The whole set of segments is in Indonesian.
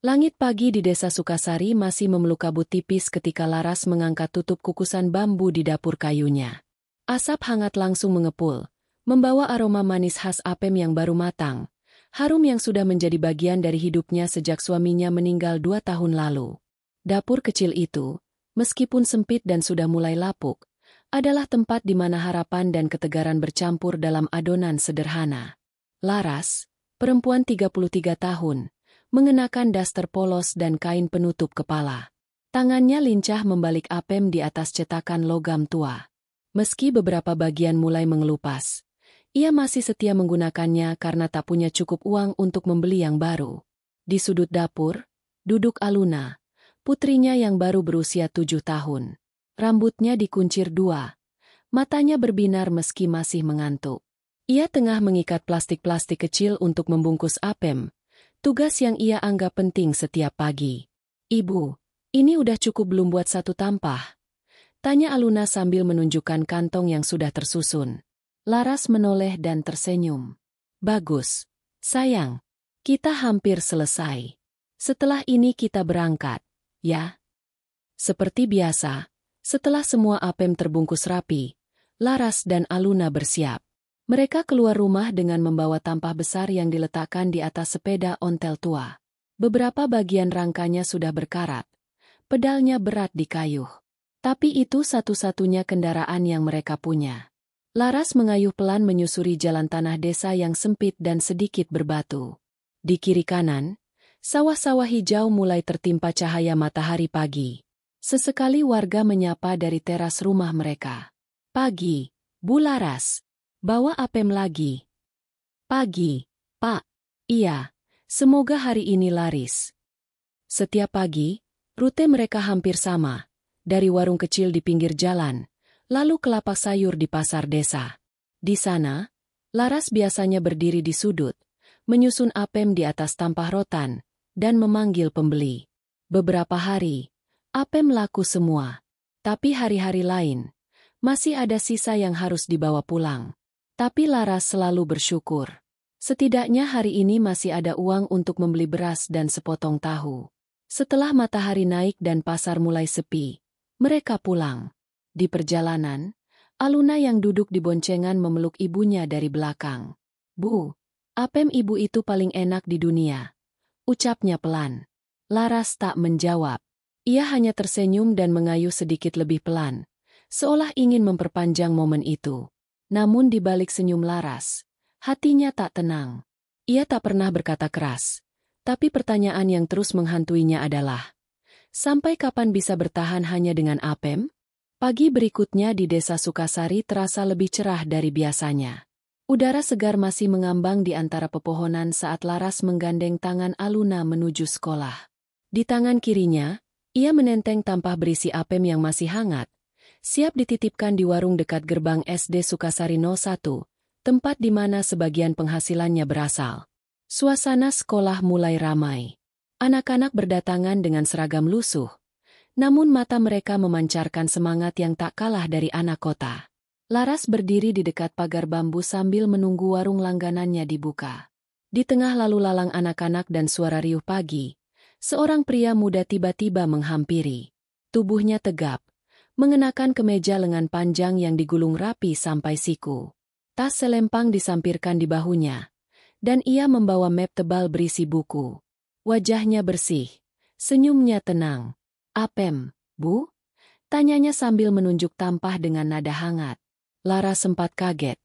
Langit pagi di desa Sukasari masih memeluk kabut tipis ketika Laras mengangkat tutup kukusan bambu di dapur kayunya. Asap hangat langsung mengepul, membawa aroma manis khas apem yang baru matang, harum yang sudah menjadi bagian dari hidupnya sejak suaminya meninggal 2 tahun lalu. Dapur kecil itu, meskipun sempit dan sudah mulai lapuk, adalah tempat di mana harapan dan ketegaran bercampur dalam adonan sederhana. Laras, perempuan 33 tahun, mengenakan daster polos dan kain penutup kepala. Tangannya lincah membalik apem di atas cetakan logam tua. Meski beberapa bagian mulai mengelupas, ia masih setia menggunakannya karena tak punya cukup uang untuk membeli yang baru. Di sudut dapur, duduk Aluna, putrinya yang baru berusia 7 tahun. Rambutnya dikuncir 2, matanya berbinar meski masih mengantuk. Ia tengah mengikat plastik-plastik kecil untuk membungkus apem, tugas yang ia anggap penting setiap pagi. "Ibu, ini udah cukup belum buat satu tampah?" tanya Aluna sambil menunjukkan kantong yang sudah tersusun. Laras menoleh dan tersenyum. "Bagus, sayang. Kita hampir selesai. Setelah ini kita berangkat, ya?" Seperti biasa, setelah semua apem terbungkus rapi, Laras dan Aluna bersiap. Mereka keluar rumah dengan membawa tampah besar yang diletakkan di atas sepeda ontel tua. Beberapa bagian rangkanya sudah berkarat, pedalnya berat di kayu. Tapi itu satu-satunya kendaraan yang mereka punya. Laras mengayuh pelan menyusuri jalan tanah desa yang sempit dan sedikit berbatu. Di kiri kanan, sawah-sawah hijau mulai tertimpa cahaya matahari pagi. Sesekali warga menyapa dari teras rumah mereka. "Pagi, Bu Laras. Bawa apem lagi." "Pagi, Pak." "Iya, semoga hari ini laris." Setiap pagi, rute mereka hampir sama. Dari warung kecil di pinggir jalan, lalu ke lapak sayur di pasar desa. Di sana, Laras biasanya berdiri di sudut, menyusun apem di atas tampah rotan, dan memanggil pembeli. Beberapa hari, apem laku semua. Tapi hari-hari lain, masih ada sisa yang harus dibawa pulang. Tapi Laras selalu bersyukur. Setidaknya hari ini masih ada uang untuk membeli beras dan sepotong tahu. Setelah matahari naik dan pasar mulai sepi, mereka pulang. Di perjalanan, Aluna yang duduk di boncengan memeluk ibunya dari belakang. "Bu, apem ibu itu paling enak di dunia," ucapnya pelan. Laras tak menjawab. Ia hanya tersenyum dan mengayuh sedikit lebih pelan, seolah ingin memperpanjang momen itu. Namun di balik senyum Laras, hatinya tak tenang. Ia tak pernah berkata keras, tapi pertanyaan yang terus menghantuinya adalah, sampai kapan bisa bertahan hanya dengan apem? Pagi berikutnya di desa Sukasari terasa lebih cerah dari biasanya. Udara segar masih mengambang di antara pepohonan saat Laras menggandeng tangan Aluna menuju sekolah. Di tangan kirinya, ia menenteng tampah berisi apem yang masih hangat, siap dititipkan di warung dekat gerbang SD Sukasari 01, tempat di mana sebagian penghasilannya berasal. Suasana sekolah mulai ramai. Anak-anak berdatangan dengan seragam lusuh, namun mata mereka memancarkan semangat yang tak kalah dari anak kota. Laras berdiri di dekat pagar bambu sambil menunggu warung langganannya dibuka. Di tengah lalu lalang anak-anak dan suara riuh pagi, seorang pria muda tiba-tiba menghampiri. Tubuhnya tegap, mengenakan kemeja lengan panjang yang digulung rapi sampai siku. Tas selempang disampirkan di bahunya, dan ia membawa map tebal berisi buku. Wajahnya bersih, senyumnya tenang. "Apem, Bu?" tanyanya sambil menunjuk tampah dengan nada hangat. Lara sempat kaget,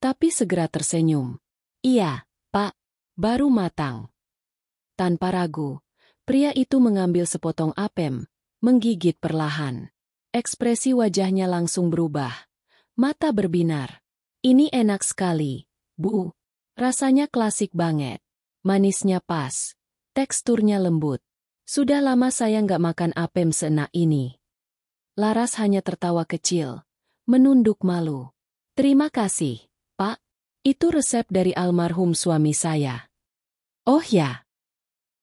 tapi segera tersenyum. "Iya, Pak, baru matang." Tanpa ragu, pria itu mengambil sepotong apem, menggigit perlahan. Ekspresi wajahnya langsung berubah. Mata berbinar. "Ini enak sekali, Bu. Rasanya klasik banget. Manisnya pas. Teksturnya lembut. Sudah lama saya nggak makan apem seenak ini." Laras hanya tertawa kecil, menunduk malu. "Terima kasih, Pak. Itu resep dari almarhum suami saya." "Oh ya."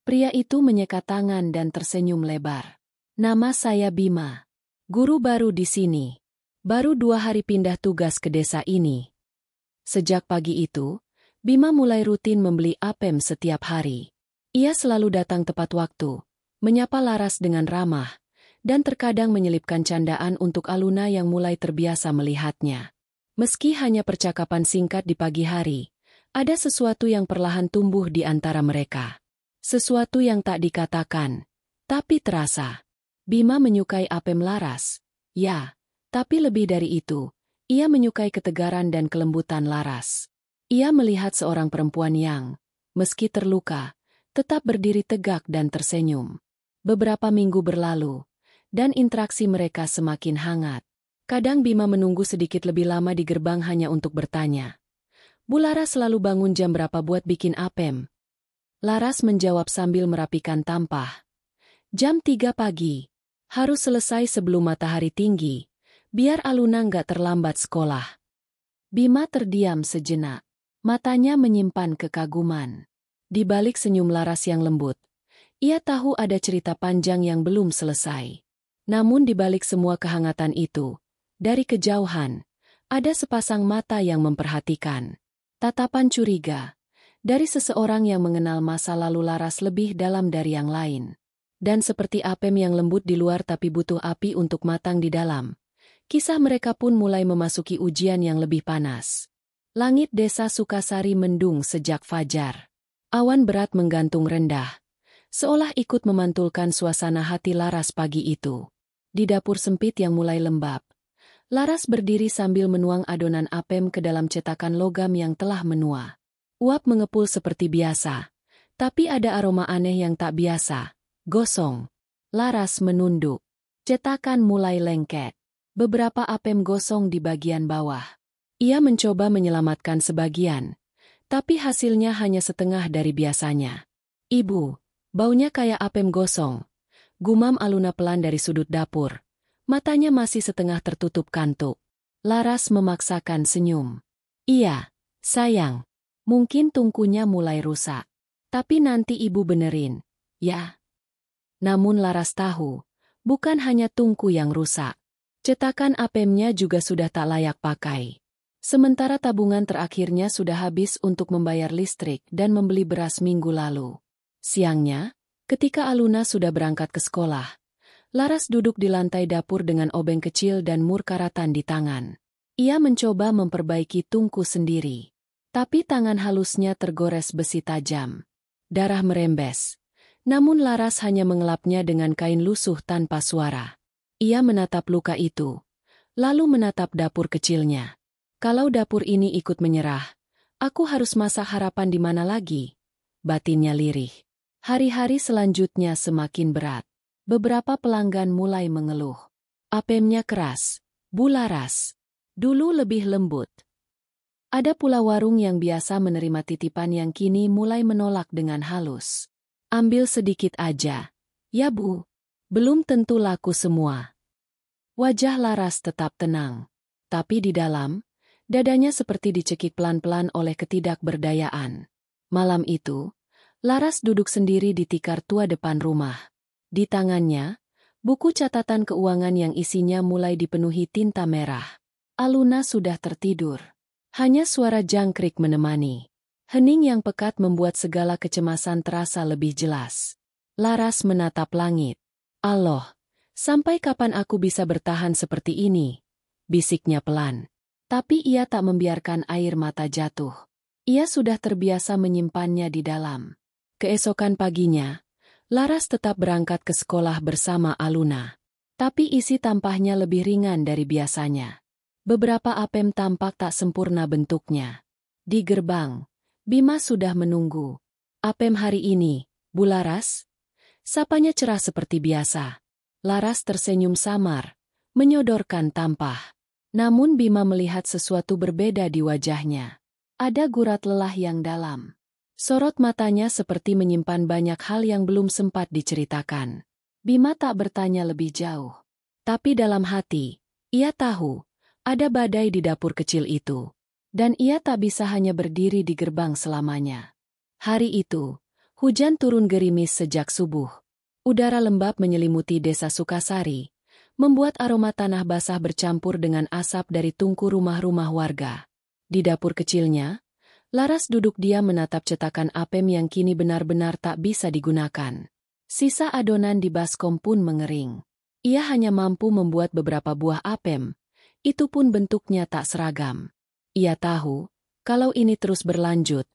Pria itu menyekat tangan dan tersenyum lebar. "Nama saya Bima. Guru baru di sini. Baru 2 hari pindah tugas ke desa ini." Sejak pagi itu, Bima mulai rutin membeli apem setiap hari. Ia selalu datang tepat waktu, menyapa Laras dengan ramah, dan terkadang menyelipkan candaan untuk Aluna yang mulai terbiasa melihatnya. Meski hanya percakapan singkat di pagi hari, ada sesuatu yang perlahan tumbuh di antara mereka. Sesuatu yang tak dikatakan, tapi terasa. Bima menyukai Apem Laras. Ya, tapi lebih dari itu, ia menyukai ketegaran dan kelembutan Laras. Ia melihat seorang perempuan yang, meski terluka, tetap berdiri tegak dan tersenyum. Beberapa minggu berlalu, dan interaksi mereka semakin hangat. Kadang Bima menunggu sedikit lebih lama di gerbang hanya untuk bertanya. Bu Laras selalu bangun jam berapa buat bikin apem? Laras menjawab sambil merapikan tampah. Jam 3 pagi. Harus selesai sebelum matahari tinggi, biar Aluna nggak terlambat sekolah. Bima terdiam sejenak. Matanya menyimpan kekaguman. Di balik senyum Laras yang lembut, ia tahu ada cerita panjang yang belum selesai. Namun di balik semua kehangatan itu, dari kejauhan, ada sepasang mata yang memperhatikan. Tatapan curiga, dari seseorang yang mengenal masa lalu Laras lebih dalam dari yang lain. Dan seperti apem yang lembut di luar tapi butuh api untuk matang di dalam, kisah mereka pun mulai memasuki ujian yang lebih panas. Langit desa Sukasari mendung sejak fajar. Awan berat menggantung rendah, seolah ikut memantulkan suasana hati Laras pagi itu. Di dapur sempit yang mulai lembab, Laras berdiri sambil menuang adonan apem ke dalam cetakan logam yang telah menua. Uap mengepul seperti biasa, tapi ada aroma aneh yang tak biasa. Gosong. Laras menunduk. Cetakan mulai lengket. Beberapa apem gosong di bagian bawah. Ia mencoba menyelamatkan sebagian, tapi hasilnya hanya setengah dari biasanya. Ibu, baunya kayak apem gosong. Gumam Aluna pelan dari sudut dapur. Matanya masih setengah tertutup kantuk. Laras memaksakan senyum. Iya, sayang. Mungkin tungkunya mulai rusak. Tapi nanti ibu benerin, ya. Namun Laras tahu, bukan hanya tungku yang rusak. Cetakan apemnya juga sudah tak layak pakai. Sementara tabungan terakhirnya sudah habis untuk membayar listrik dan membeli beras minggu lalu. Siangnya, ketika Aluna sudah berangkat ke sekolah, Laras duduk di lantai dapur dengan obeng kecil dan mur karatan di tangan. Ia mencoba memperbaiki tungku sendiri. Tapi tangan halusnya tergores besi tajam. Darah merembes. Namun Laras hanya mengelapnya dengan kain lusuh tanpa suara. Ia menatap luka itu. Lalu menatap dapur kecilnya. Kalau dapur ini ikut menyerah, aku harus masak harapan di mana lagi? Batinnya lirih. Hari-hari selanjutnya semakin berat. Beberapa pelanggan mulai mengeluh. Apemnya keras. Bu Laras. Dulu lebih lembut. Ada pula warung yang biasa menerima titipan yang kini mulai menolak dengan halus. Ambil sedikit aja. Ya Bu. Belum tentu laku semua. Wajah Laras tetap tenang. Tapi di dalam, dadanya seperti dicekik pelan-pelan oleh ketidakberdayaan. Malam itu, Laras duduk sendiri di tikar tua depan rumah. Di tangannya, buku catatan keuangan yang isinya mulai dipenuhi tinta merah. Aluna sudah tertidur. Hanya suara jangkrik menemani. Hening yang pekat membuat segala kecemasan terasa lebih jelas. Laras menatap langit. Allah, sampai kapan aku bisa bertahan seperti ini? Bisiknya pelan. Tapi ia tak membiarkan air mata jatuh. Ia sudah terbiasa menyimpannya di dalam. Keesokan paginya, Laras tetap berangkat ke sekolah bersama Aluna. Tapi isi tampahnya lebih ringan dari biasanya. Beberapa apem tampak tak sempurna bentuknya. Di gerbang, Bima sudah menunggu. Apem hari ini, Bu Laras? Sapanya cerah seperti biasa. Laras tersenyum samar, menyodorkan tampah. Namun Bima melihat sesuatu berbeda di wajahnya. Ada gurat lelah yang dalam. Sorot matanya seperti menyimpan banyak hal yang belum sempat diceritakan. Bima tak bertanya lebih jauh. Tapi dalam hati, ia tahu, ada badai di dapur kecil itu. Dan ia tak bisa hanya berdiri di gerbang selamanya. Hari itu, hujan turun gerimis sejak subuh. Udara lembab menyelimuti desa Sukasari, membuat aroma tanah basah bercampur dengan asap dari tungku rumah-rumah warga. Di dapur kecilnya, Laras duduk diam menatap cetakan Apem yang kini benar-benar tak bisa digunakan. Sisa adonan di baskom pun mengering. Ia hanya mampu membuat beberapa buah Apem. Itu pun bentuknya tak seragam. Ia tahu, kalau ini terus berlanjut,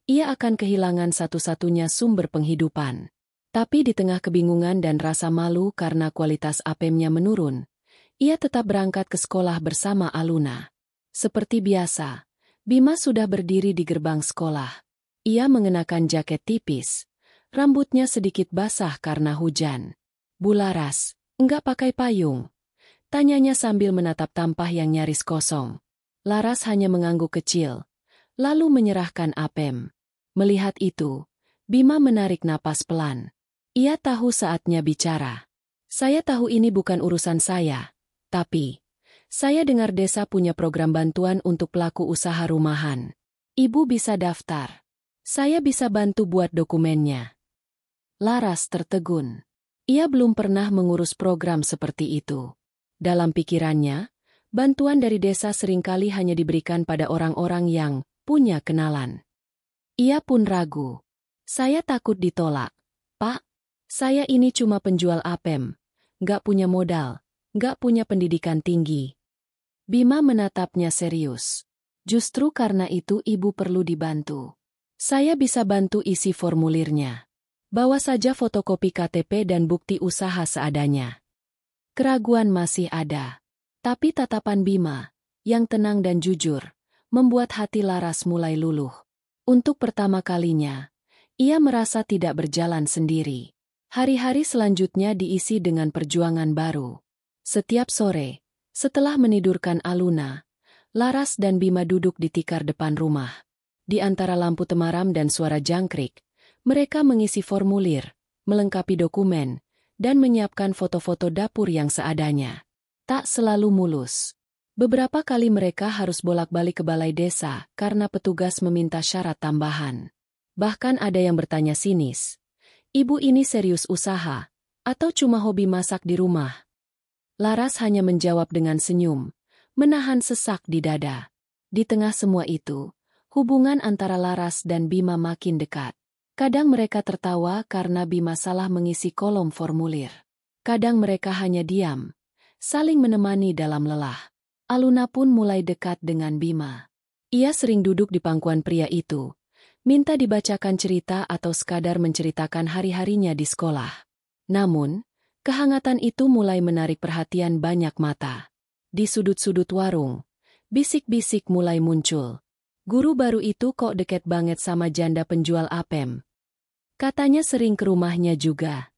ia akan kehilangan satu-satunya sumber penghidupan. Tapi di tengah kebingungan dan rasa malu karena kualitas Apemnya menurun, ia tetap berangkat ke sekolah bersama Aluna. Seperti biasa, Bima sudah berdiri di gerbang sekolah. Ia mengenakan jaket tipis. Rambutnya sedikit basah karena hujan. "Bu Laras, enggak pakai payung?" tanyanya sambil menatap tampah yang nyaris kosong. Laras hanya mengangguk kecil, lalu menyerahkan Apem. Melihat itu, Bima menarik napas pelan. Ia tahu saatnya bicara. "Saya tahu ini bukan urusan saya, tapi saya dengar desa punya program bantuan untuk pelaku usaha rumahan. Ibu bisa daftar. Saya bisa bantu buat dokumennya." Laras tertegun. Ia belum pernah mengurus program seperti itu. Dalam pikirannya, bantuan dari desa seringkali hanya diberikan pada orang-orang yang punya kenalan. Ia pun ragu. "Saya takut ditolak. Pak, saya ini cuma penjual Apem. Nggak punya modal, nggak punya pendidikan tinggi." Bima menatapnya serius. "Justru karena itu ibu perlu dibantu. Saya bisa bantu isi formulirnya. Bawa saja fotokopi KTP dan bukti usaha seadanya." Keraguan masih ada. Tapi tatapan Bima, yang tenang dan jujur, membuat hati Laras mulai luluh. Untuk pertama kalinya, ia merasa tidak berjalan sendiri. Hari-hari selanjutnya diisi dengan perjuangan baru. Setiap sore, setelah menidurkan Aluna, Laras dan Bima duduk di tikar depan rumah. Di antara lampu temaram dan suara jangkrik, mereka mengisi formulir, melengkapi dokumen, dan menyiapkan foto-foto dapur yang seadanya. Tak selalu mulus. Beberapa kali mereka harus bolak-balik ke balai desa karena petugas meminta syarat tambahan. Bahkan ada yang bertanya sinis, "Ibu ini serius usaha, atau cuma hobi masak di rumah?" Laras hanya menjawab dengan senyum, menahan sesak di dada. Di tengah semua itu, hubungan antara Laras dan Bima makin dekat. Kadang mereka tertawa karena Bima salah mengisi kolom formulir. Kadang mereka hanya diam, saling menemani dalam lelah. Aluna pun mulai dekat dengan Bima. Ia sering duduk di pangkuan pria itu, minta dibacakan cerita atau sekadar menceritakan hari-harinya di sekolah. Namun, kehangatan itu mulai menarik perhatian banyak mata. Di sudut-sudut warung, bisik-bisik mulai muncul. "Guru baru itu kok deket banget sama janda penjual Apem. Katanya sering ke rumahnya juga."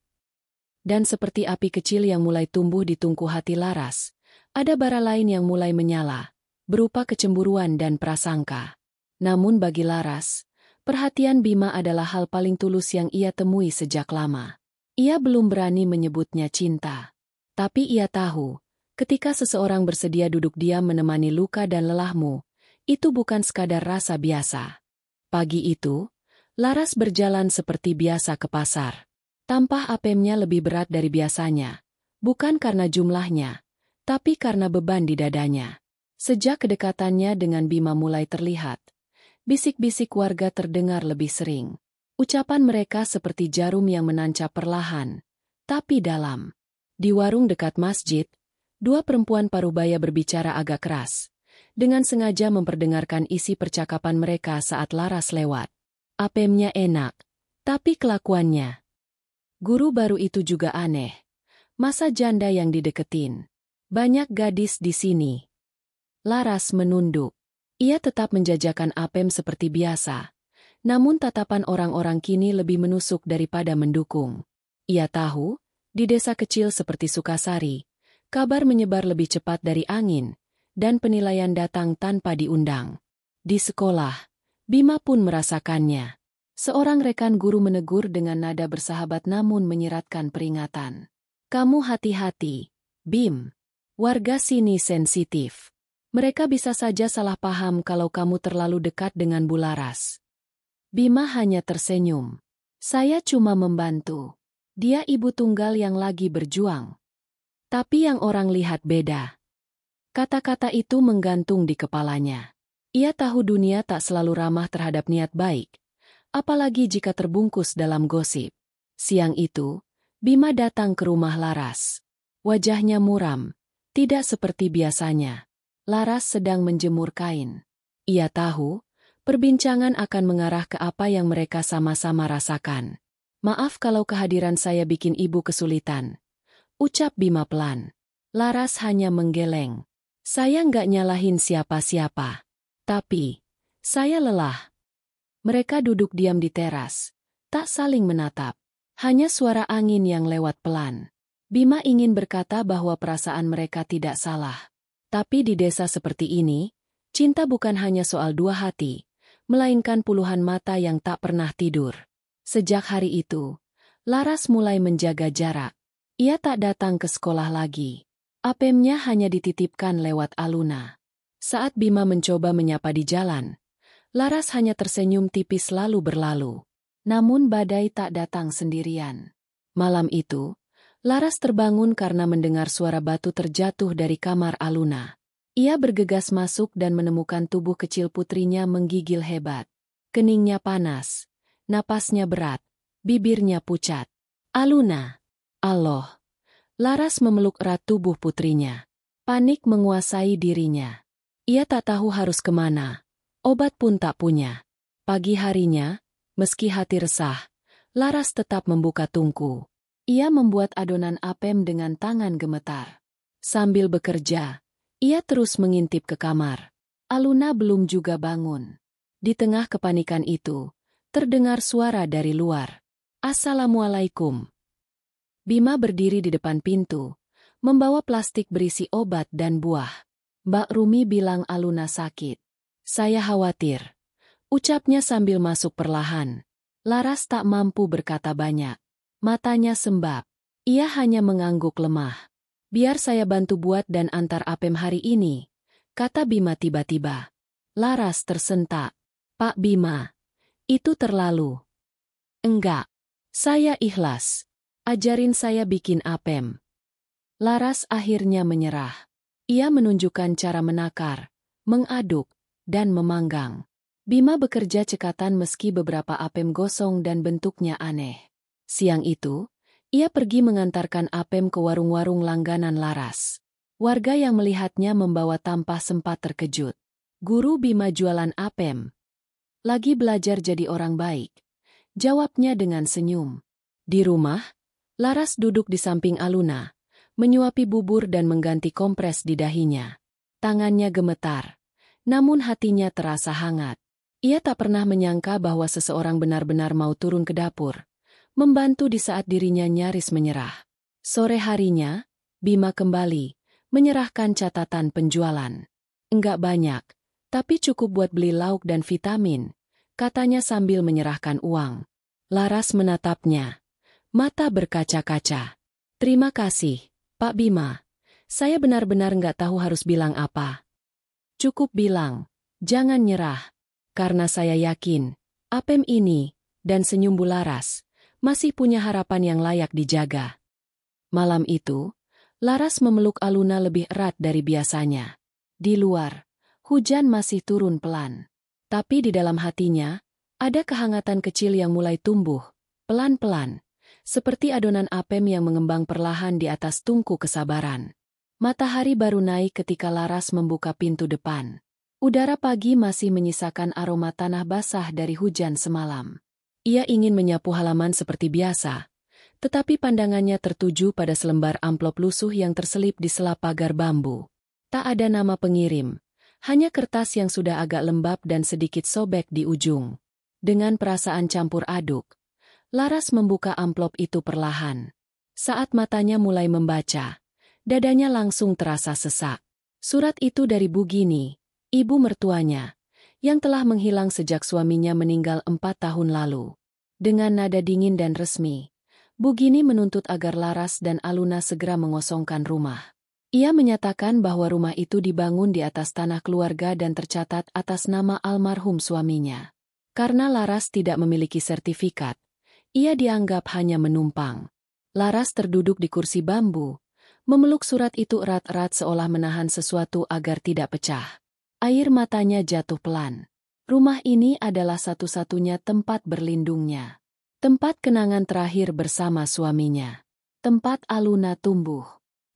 Dan seperti api kecil yang mulai tumbuh di tungku hati Laras, ada bara lain yang mulai menyala, berupa kecemburuan dan prasangka. Namun bagi Laras, perhatian Bima adalah hal paling tulus yang ia temui sejak lama. Ia belum berani menyebutnya cinta. Tapi ia tahu, ketika seseorang bersedia duduk diam menemani luka dan lelahmu, itu bukan sekadar rasa biasa. Pagi itu, Laras berjalan seperti biasa ke pasar. Tampah Apemnya lebih berat dari biasanya, bukan karena jumlahnya, tapi karena beban di dadanya. Sejak kedekatannya dengan Bima mulai terlihat, bisik-bisik warga terdengar lebih sering. Ucapan mereka seperti jarum yang menancap perlahan, tapi dalam. Di warung dekat masjid, dua perempuan parubaya berbicara agak keras, dengan sengaja memperdengarkan isi percakapan mereka saat Laras lewat. Apemnya enak, tapi kelakuannya. Guru baru itu juga aneh. Masa janda yang dideketin? Banyak gadis di sini. Laras menunduk. Ia tetap menjajakan Apem seperti biasa. Namun tatapan orang-orang kini lebih menusuk daripada mendukung. Ia tahu, di desa kecil seperti Sukasari, kabar menyebar lebih cepat dari angin, dan penilaian datang tanpa diundang. Di sekolah, Bima pun merasakannya. Seorang rekan guru menegur dengan nada bersahabat namun menyiratkan peringatan. "Kamu hati-hati, Bim. Warga sini sensitif. Mereka bisa saja salah paham kalau kamu terlalu dekat dengan Bu Laras." Bima hanya tersenyum. "Saya cuma membantu. Dia ibu tunggal yang lagi berjuang." Tapi yang orang lihat beda. Kata-kata itu menggantung di kepalanya. Ia tahu dunia tak selalu ramah terhadap niat baik, apalagi jika terbungkus dalam gosip. Siang itu, Bima datang ke rumah Laras. Wajahnya muram, tidak seperti biasanya. Laras sedang menjemur kain. Ia tahu, perbincangan akan mengarah ke apa yang mereka sama-sama rasakan. Maaf kalau kehadiran saya bikin ibu kesulitan, ucap Bima pelan. Laras hanya menggeleng. Saya nggak nyalahin siapa-siapa. Tapi, saya lelah. Mereka duduk diam di teras, tak saling menatap. Hanya suara angin yang lewat pelan. Bima ingin berkata bahwa perasaan mereka tidak salah. Tapi di desa seperti ini, cinta bukan hanya soal dua hati, melainkan puluhan mata yang tak pernah tidur. Sejak hari itu, Laras mulai menjaga jarak. Ia tak datang ke sekolah lagi. Apemnya hanya dititipkan lewat Aluna. Saat Bima mencoba menyapa di jalan, Laras hanya tersenyum tipis lalu berlalu. Namun badai tak datang sendirian. Malam itu, Laras terbangun karena mendengar suara batu terjatuh dari kamar Aluna. Ia bergegas masuk dan menemukan tubuh kecil putrinya menggigil hebat. Keningnya panas, napasnya berat, bibirnya pucat. Aluna! Allah! Laras memeluk erat tubuh putrinya. Panik menguasai dirinya. Ia tak tahu harus kemana. Obat pun tak punya. Pagi harinya, meski hati resah, Laras tetap membuka tungku. Ia membuat adonan apem dengan tangan gemetar. Sambil bekerja, ia terus mengintip ke kamar. Aluna belum juga bangun. Di tengah kepanikan itu, terdengar suara dari luar. Assalamualaikum. Bima berdiri di depan pintu, membawa plastik berisi obat dan buah. Mbak Rumi bilang Aluna sakit. Saya khawatir, ucapnya sambil masuk perlahan. Laras tak mampu berkata banyak. Matanya sembab. Ia hanya mengangguk lemah. Biar saya bantu buat dan antar apem hari ini, kata Bima tiba-tiba. Laras tersentak. Pak Bima, itu terlalu. Enggak, saya ikhlas. Ajarin saya bikin apem. Laras akhirnya menyerah. Ia menunjukkan cara menakar, mengaduk, dan memanggang. Bima bekerja cekatan meski beberapa apem gosong dan bentuknya aneh. Siang itu, ia pergi mengantarkan apem ke warung-warung langganan Laras. Warga yang melihatnya membawa tampah sempat terkejut. Guru Bima jualan apem. Lagi belajar jadi orang baik. Jawabnya dengan senyum. Di rumah, Laras duduk di samping Aluna, menyuapi bubur dan mengganti kompres di dahinya. Tangannya gemetar, namun hatinya terasa hangat. Ia tak pernah menyangka bahwa seseorang benar-benar mau turun ke dapur, membantu di saat dirinya nyaris menyerah. Sore harinya, Bima kembali, menyerahkan catatan penjualan. Enggak banyak, tapi cukup buat beli lauk dan vitamin, katanya sambil menyerahkan uang. Laras menatapnya, mata berkaca-kaca. Terima kasih, Pak Bima. Saya benar-benar enggak tahu harus bilang apa. Cukup bilang, jangan nyerah, karena saya yakin, apem ini, dan senyum Bu Laras, masih punya harapan yang layak dijaga. Malam itu, Laras memeluk Aluna lebih erat dari biasanya. Di luar, hujan masih turun pelan. Tapi di dalam hatinya, ada kehangatan kecil yang mulai tumbuh, pelan-pelan, seperti adonan apem yang mengembang perlahan di atas tungku kesabaran. Matahari baru naik ketika Laras membuka pintu depan. Udara pagi masih menyisakan aroma tanah basah dari hujan semalam. Ia ingin menyapu halaman seperti biasa, tetapi pandangannya tertuju pada selembar amplop lusuh yang terselip di sela pagar bambu. Tak ada nama pengirim, hanya kertas yang sudah agak lembab dan sedikit sobek di ujung. Dengan perasaan campur aduk, Laras membuka amplop itu perlahan. Saat matanya mulai membaca, dadanya langsung terasa sesak. Surat itu dari Bu Gini, ibu mertuanya, yang telah menghilang sejak suaminya meninggal 4 tahun lalu. Dengan nada dingin dan resmi, Bu Gini menuntut agar Laras dan Aluna segera mengosongkan rumah. Ia menyatakan bahwa rumah itu dibangun di atas tanah keluarga dan tercatat atas nama almarhum suaminya. Karena Laras tidak memiliki sertifikat, ia dianggap hanya menumpang. Laras terduduk di kursi bambu, memeluk surat itu erat-erat seolah menahan sesuatu agar tidak pecah. Air matanya jatuh pelan. Rumah ini adalah satu-satunya tempat berlindungnya. Tempat kenangan terakhir bersama suaminya. Tempat Aluna tumbuh.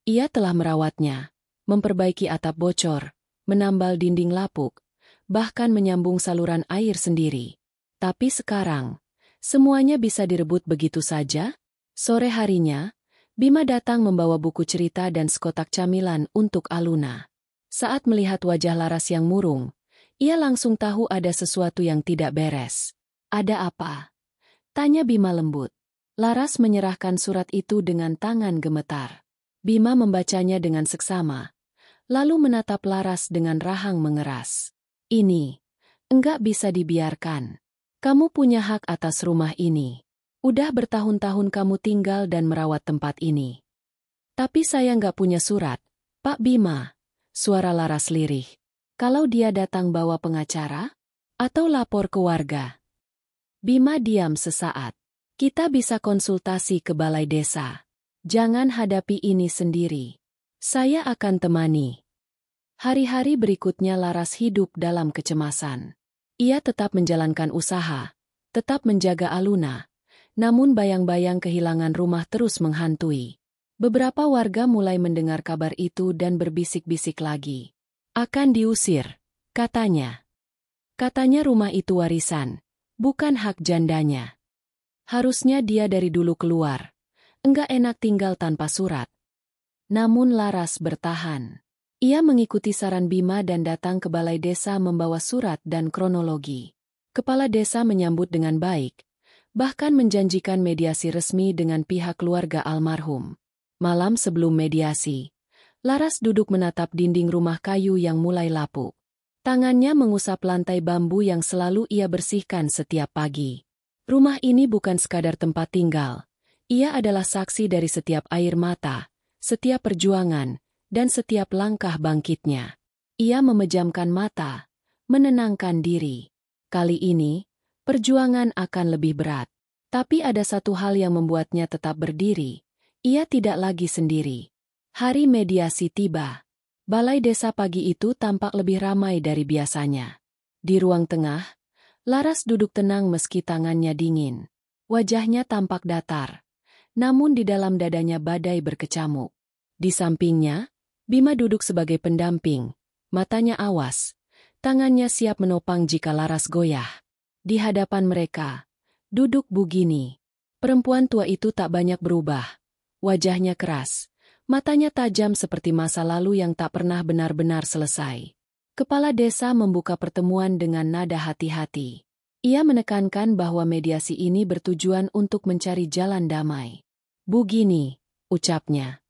Ia telah merawatnya, memperbaiki atap bocor, menambal dinding lapuk, bahkan menyambung saluran air sendiri. Tapi sekarang, semuanya bisa direbut begitu saja? Sore harinya, Bima datang membawa buku cerita dan sekotak camilan untuk Aluna. Saat melihat wajah Laras yang murung, ia langsung tahu ada sesuatu yang tidak beres. Ada apa? Tanya Bima lembut. Laras menyerahkan surat itu dengan tangan gemetar. Bima membacanya dengan seksama, lalu menatap Laras dengan rahang mengeras. Ini, enggak bisa dibiarkan. Kamu punya hak atas rumah ini. Udah bertahun-tahun kamu tinggal dan merawat tempat ini. Tapi saya nggak punya surat, Pak Bima. Suara Laras lirih. Kalau dia datang bawa pengacara? Atau lapor ke warga? Bima diam sesaat. Kita bisa konsultasi ke balai desa. Jangan hadapi ini sendiri. Saya akan temani. Hari-hari berikutnya Laras hidup dalam kecemasan. Ia tetap menjalankan usaha, tetap menjaga Aluna. Namun bayang-bayang kehilangan rumah terus menghantui. Beberapa warga mulai mendengar kabar itu dan berbisik-bisik lagi. Akan diusir, katanya. Katanya rumah itu warisan, bukan hak jandanya. Harusnya dia dari dulu keluar. Enggak enak tinggal tanpa surat. Namun Laras bertahan. Ia mengikuti saran Bima dan datang ke balai desa membawa surat dan kronologi. Kepala desa menyambut dengan baik. Bahkan menjanjikan mediasi resmi dengan pihak keluarga almarhum. Malam sebelum mediasi, Laras duduk menatap dinding rumah kayu yang mulai lapuk. Tangannya mengusap lantai bambu yang selalu ia bersihkan setiap pagi. Rumah ini bukan sekadar tempat tinggal. Ia adalah saksi dari setiap air mata, setiap perjuangan, dan setiap langkah bangkitnya. Ia memejamkan mata, menenangkan diri. Kali ini, perjuangan akan lebih berat. Tapi ada satu hal yang membuatnya tetap berdiri. Ia tidak lagi sendiri. Hari mediasi tiba. Balai desa pagi itu tampak lebih ramai dari biasanya. Di ruang tengah, Laras duduk tenang meski tangannya dingin. Wajahnya tampak datar. Namun di dalam dadanya badai berkecamuk. Di sampingnya, Bima duduk sebagai pendamping. Matanya awas. Tangannya siap menopang jika Laras goyah. Di hadapan mereka, duduk Bugini. Perempuan tua itu tak banyak berubah. Wajahnya keras. Matanya tajam seperti masa lalu yang tak pernah benar-benar selesai. Kepala desa membuka pertemuan dengan nada hati-hati. Ia menekankan bahwa mediasi ini bertujuan untuk mencari jalan damai. Bugini, ucapnya.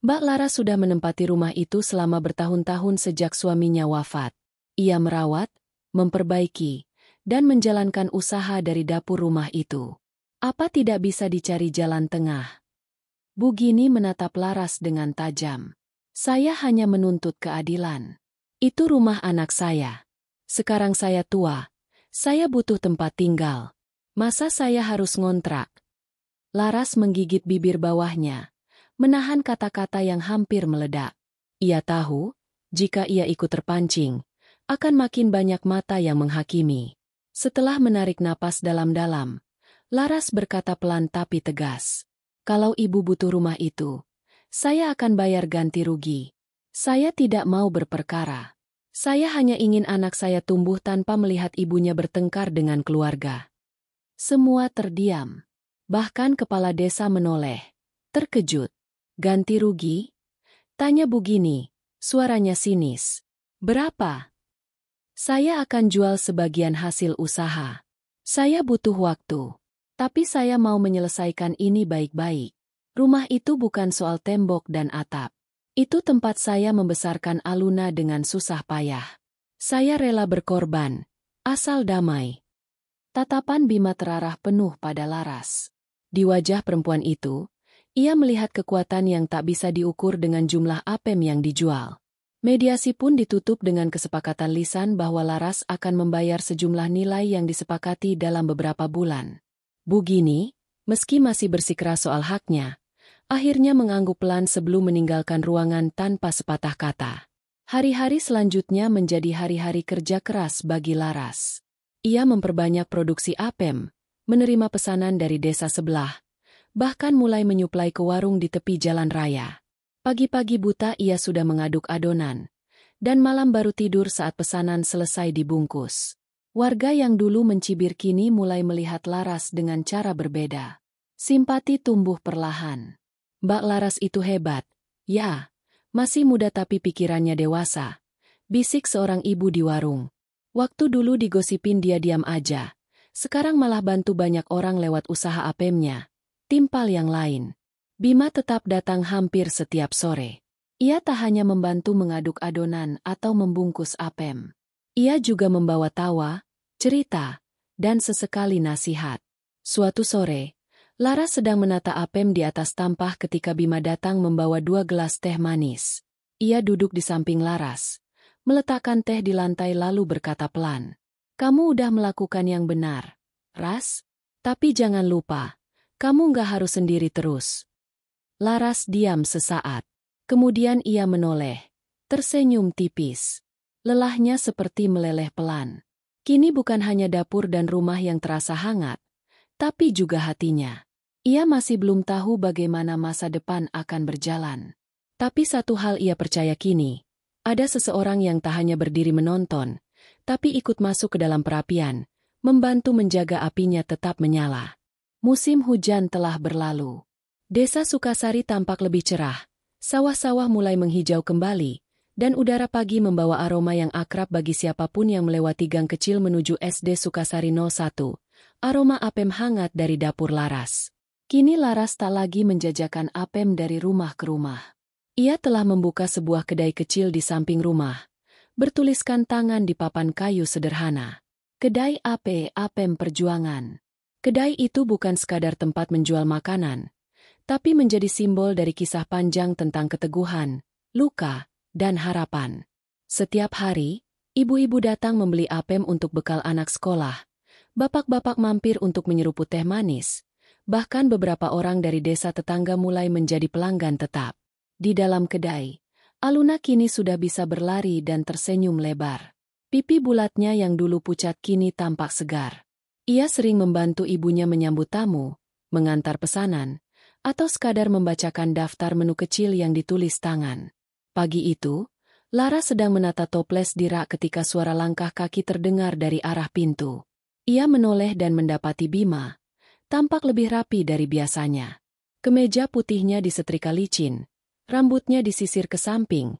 Mbak Laras sudah menempati rumah itu selama bertahun-tahun sejak suaminya wafat. Ia merawat, memperbaiki, dan menjalankan usaha dari dapur rumah itu. Apa tidak bisa dicari jalan tengah? Bugini menatap Laras dengan tajam. Saya hanya menuntut keadilan. Itu rumah anak saya. Sekarang saya tua. Saya butuh tempat tinggal. Masa saya harus ngontrak? Laras menggigit bibir bawahnya, menahan kata-kata yang hampir meledak. Ia tahu, jika ia ikut terpancing, akan makin banyak mata yang menghakimi. Setelah menarik napas dalam-dalam, Laras berkata pelan tapi tegas. Kalau ibu butuh rumah itu, saya akan bayar ganti rugi. Saya tidak mau berperkara. Saya hanya ingin anak saya tumbuh tanpa melihat ibunya bertengkar dengan keluarga. Semua terdiam. Bahkan kepala desa menoleh. Terkejut. Ganti rugi? Tanya Bugini, suaranya sinis. Berapa? Saya akan jual sebagian hasil usaha. Saya butuh waktu. Tapi saya mau menyelesaikan ini baik-baik. Rumah itu bukan soal tembok dan atap. Itu tempat saya membesarkan Aluna dengan susah payah. Saya rela berkorban, asal damai. Tatapan Bima terarah penuh pada Laras. Di wajah perempuan itu, ia melihat kekuatan yang tak bisa diukur dengan jumlah apem yang dijual. Mediasi pun ditutup dengan kesepakatan lisan bahwa Laras akan membayar sejumlah nilai yang disepakati dalam beberapa bulan. Bugini, meski masih bersikeras soal haknya, akhirnya mengangguk pelan sebelum meninggalkan ruangan tanpa sepatah kata. Hari-hari selanjutnya menjadi hari-hari kerja keras bagi Laras. Ia memperbanyak produksi apem, menerima pesanan dari desa sebelah, bahkan mulai menyuplai ke warung di tepi jalan raya. Pagi-pagi buta ia sudah mengaduk adonan, dan malam baru tidur saat pesanan selesai dibungkus. Warga yang dulu mencibir kini mulai melihat Laras dengan cara berbeda. Simpati tumbuh perlahan. Mbak Laras itu hebat, ya. Masih muda tapi pikirannya dewasa, bisik seorang ibu di warung. Waktu dulu digosipin dia diam aja, sekarang malah bantu banyak orang lewat usaha apemnya. Timpal yang lain. Bima tetap datang hampir setiap sore. Ia tak hanya membantu mengaduk adonan atau membungkus apem. Ia juga membawa tawa, cerita, dan sesekali nasihat. Suatu sore, Laras sedang menata apem di atas tampah ketika Bima datang membawa 2 gelas teh manis. Ia duduk di samping Laras, meletakkan teh di lantai lalu berkata pelan. Kamu udah melakukan yang benar, Ras. Tapi jangan lupa, kamu nggak harus sendiri terus. Laras diam sesaat. Kemudian ia menoleh, tersenyum tipis. Lelahnya seperti meleleh pelan. Kini bukan hanya dapur dan rumah yang terasa hangat, tapi juga hatinya. Ia masih belum tahu bagaimana masa depan akan berjalan. Tapi satu hal ia percaya kini, ada seseorang yang tak hanya berdiri menonton, tapi ikut masuk ke dalam perapian, membantu menjaga apinya tetap menyala. Musim hujan telah berlalu. Desa Sukasari tampak lebih cerah, sawah-sawah mulai menghijau kembali, dan udara pagi membawa aroma yang akrab bagi siapapun yang melewati gang kecil menuju SD Sukasari 01, aroma apem hangat dari dapur Laras. Kini Laras tak lagi menjajakan apem dari rumah ke rumah. Ia telah membuka sebuah kedai kecil di samping rumah, bertuliskan tangan di papan kayu sederhana. Kedai apem perjuangan. Kedai itu bukan sekadar tempat menjual makanan, tapi menjadi simbol dari kisah panjang tentang keteguhan, luka, dan harapan. Setiap hari, ibu-ibu datang membeli apem untuk bekal anak sekolah. Bapak-bapak mampir untuk menyeruput teh manis. Bahkan beberapa orang dari desa tetangga mulai menjadi pelanggan tetap. Di dalam kedai, Aluna kini sudah bisa berlari dan tersenyum lebar. Pipi bulatnya yang dulu pucat kini tampak segar. Ia sering membantu ibunya menyambut tamu, mengantar pesanan, atau sekadar membacakan daftar menu kecil yang ditulis tangan. Pagi itu, Lara sedang menata toples di rak ketika suara langkah kaki terdengar dari arah pintu. Ia menoleh dan mendapati Bima, tampak lebih rapi dari biasanya. Kemeja putihnya disetrika licin, rambutnya disisir ke samping,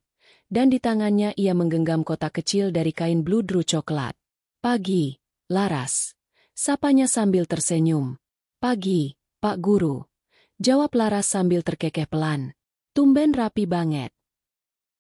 dan di tangannya ia menggenggam kotak kecil dari kain bludru coklat. Pagi, Laras. Sapanya sambil tersenyum. Pagi, Pak Guru. Jawab Laras sambil terkekeh pelan. Tumben rapi banget.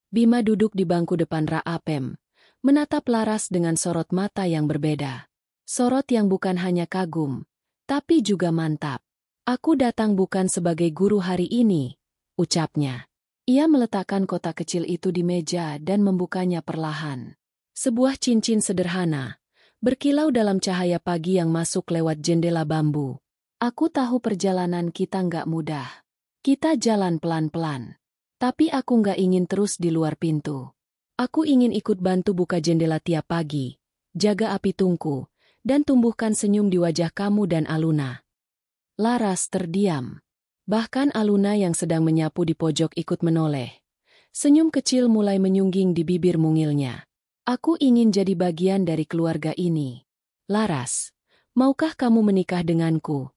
Bima duduk di bangku depan rak apem, menatap Laras dengan sorot mata yang berbeda. Sorot yang bukan hanya kagum, tapi juga mantap. Aku datang bukan sebagai guru hari ini, ucapnya. Ia meletakkan kotak kecil itu di meja dan membukanya perlahan. Sebuah cincin sederhana, berkilau dalam cahaya pagi yang masuk lewat jendela bambu. Aku tahu perjalanan kita nggak mudah. Kita jalan pelan-pelan. Tapi aku nggak ingin terus di luar pintu. Aku ingin ikut bantu buka jendela tiap pagi, jaga api tungku, dan tumbuhkan senyum di wajah kamu dan Aluna. Laras terdiam. Bahkan Aluna yang sedang menyapu di pojok ikut menoleh. Senyum kecil mulai menyungging di bibir mungilnya. Aku ingin jadi bagian dari keluarga ini. Laras, maukah kamu menikah denganku?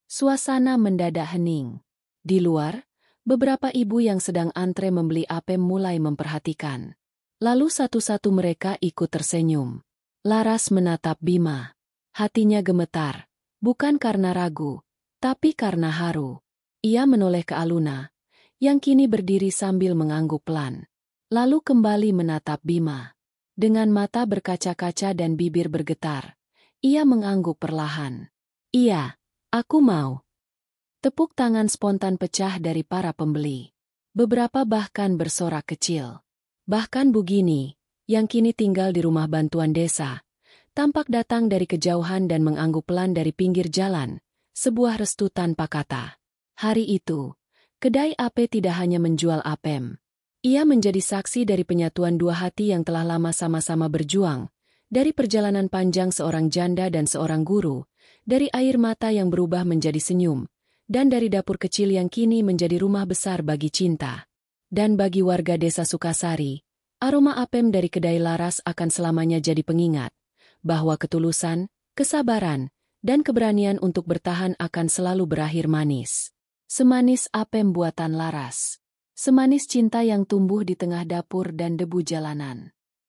Suasana mendadak hening. Di luar, beberapa ibu yang sedang antre membeli apem mulai memperhatikan. Lalu satu-satu mereka ikut tersenyum. Laras menatap Bima. Hatinya gemetar, bukan karena ragu, tapi karena haru. Ia menoleh ke Aluna, yang kini berdiri sambil mengangguk pelan. Lalu kembali menatap Bima. Dengan mata berkaca-kaca dan bibir bergetar, ia mengangguk perlahan. Iya, aku mau. Tepuk tangan spontan pecah dari para pembeli. Beberapa bahkan bersorak kecil. Bahkan Bugini, yang kini tinggal di rumah bantuan desa, tampak datang dari kejauhan dan mengangguk pelan dari pinggir jalan, sebuah restu tanpa kata. Hari itu, kedai ape tidak hanya menjual apem. Ia menjadi saksi dari penyatuan dua hati yang telah lama sama-sama berjuang, dari perjalanan panjang seorang janda dan seorang guru, dari air mata yang berubah menjadi senyum, dan dari dapur kecil yang kini menjadi rumah besar bagi cinta. Dan bagi warga desa Sukasari, aroma apem dari kedai Laras akan selamanya jadi pengingat, bahwa ketulusan, kesabaran, dan keberanian untuk bertahan akan selalu berakhir manis. Semanis apem buatan Laras. Semanis cinta yang tumbuh di tengah dapur dan debu jalanan.